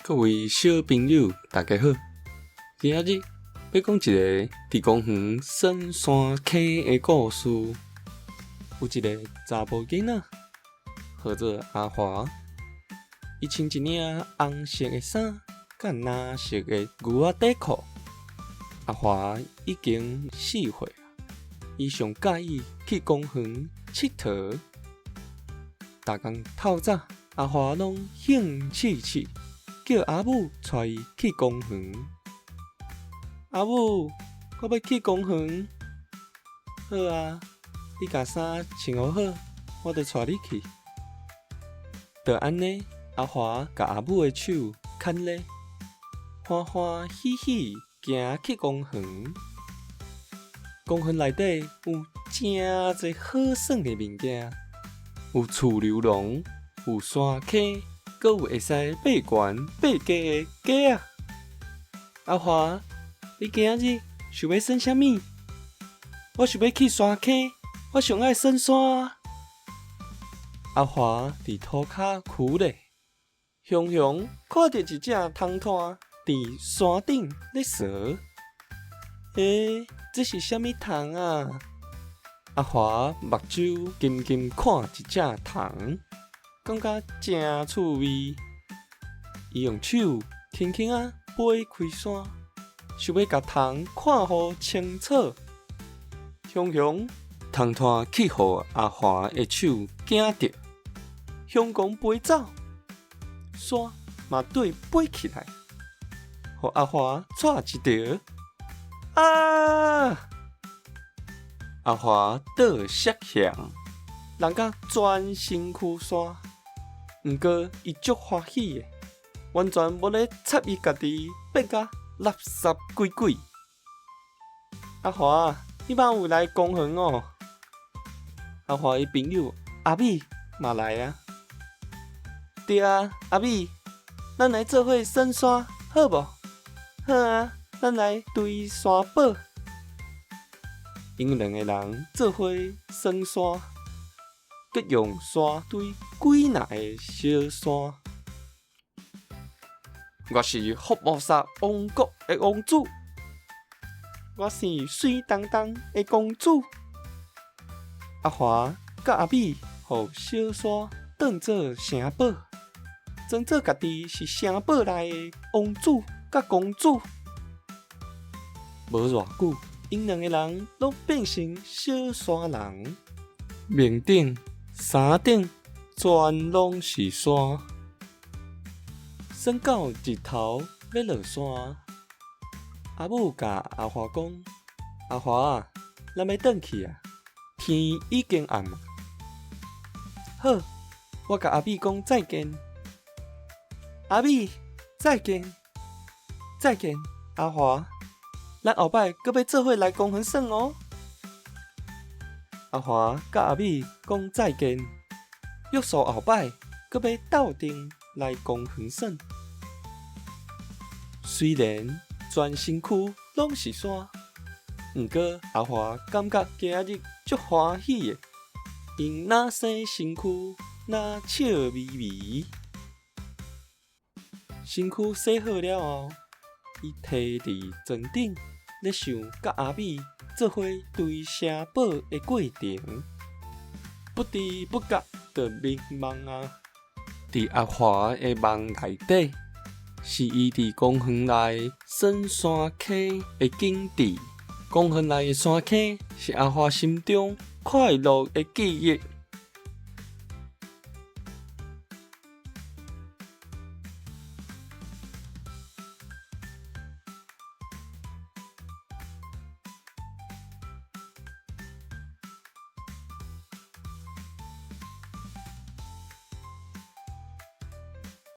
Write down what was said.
各位小朋友，大家好！今仔日要讲一个伫公园深山溪的故事。有一个查甫囡仔，号做阿华，伊穿一领红色的衫，甲蓝色的牛仔底裤。阿华已经4岁，伊上介意去公园佚佗。逐工透早，阿华拢兴气气。叫阿母带伊去公园。阿母，我要去公园。好啊，你甲衫穿好好，我就带你去。就安尼，阿华甲阿母的手牵咧，欢欢喜喜行去公园。公园内底有真侪好耍的物件，有厝流笼，有山溪。阁有会使爬悬爬低的鸡啊！阿华，你今仔日想要耍啥物？我想要去山溪，我上爱耍山啊！阿华伫土骹跍咧，雄雄看到一只虫炭伫山顶咧踅。这是啥物虫啊？阿华目睭金金看一只虫。感觉真趣味，伊用手轻轻啊飞开山，想要甲虫看互清楚。雄雄虫炭去互阿华的手惊着，向公飞走，山嘛对飞起来，互阿华抓一条。啊！阿华倒摔向，人甲全身躯山。毋过，伊足欢喜的，完全无咧插伊家己变甲垃圾鬼鬼。阿华，你嘛有来公园哦？阿华伊朋友阿美嘛来啊？对啊，阿美，咱来做伙耍山，好无？好啊，咱来堆山堡。因两个人做伙耍山。佮用山堆几若个小山。我是福摩萨王国的王子，我是水当当的公主。阿华甲阿美互小山当做城堡，装作家己是城堡内的王子甲公主。无偌久，因两个人拢变成小山人，面顶。山顶全拢是山，耍到日头要落山。阿母甲阿华讲：“阿华啊，咱要转去啊，天已经暗啊。”好，我甲阿美讲再见。阿美，再见，再见，阿华，咱后摆阁要做伙来公园耍哦。阿华甲阿美讲再见，约束后摆，阁要斗阵来公园耍。虽然全身躯拢是山，毋过阿华感觉今仔日足欢喜的，因若洗身躯，若笑眯眯。身躯洗好了后，伊摕伫床顶，咧想甲阿美做伙堆城堡的过程，不知不觉就迷茫啊！伫阿华的梦内底，是伊伫公园内耍山溪的景致。公园内的山溪是阿华心中快乐的记忆。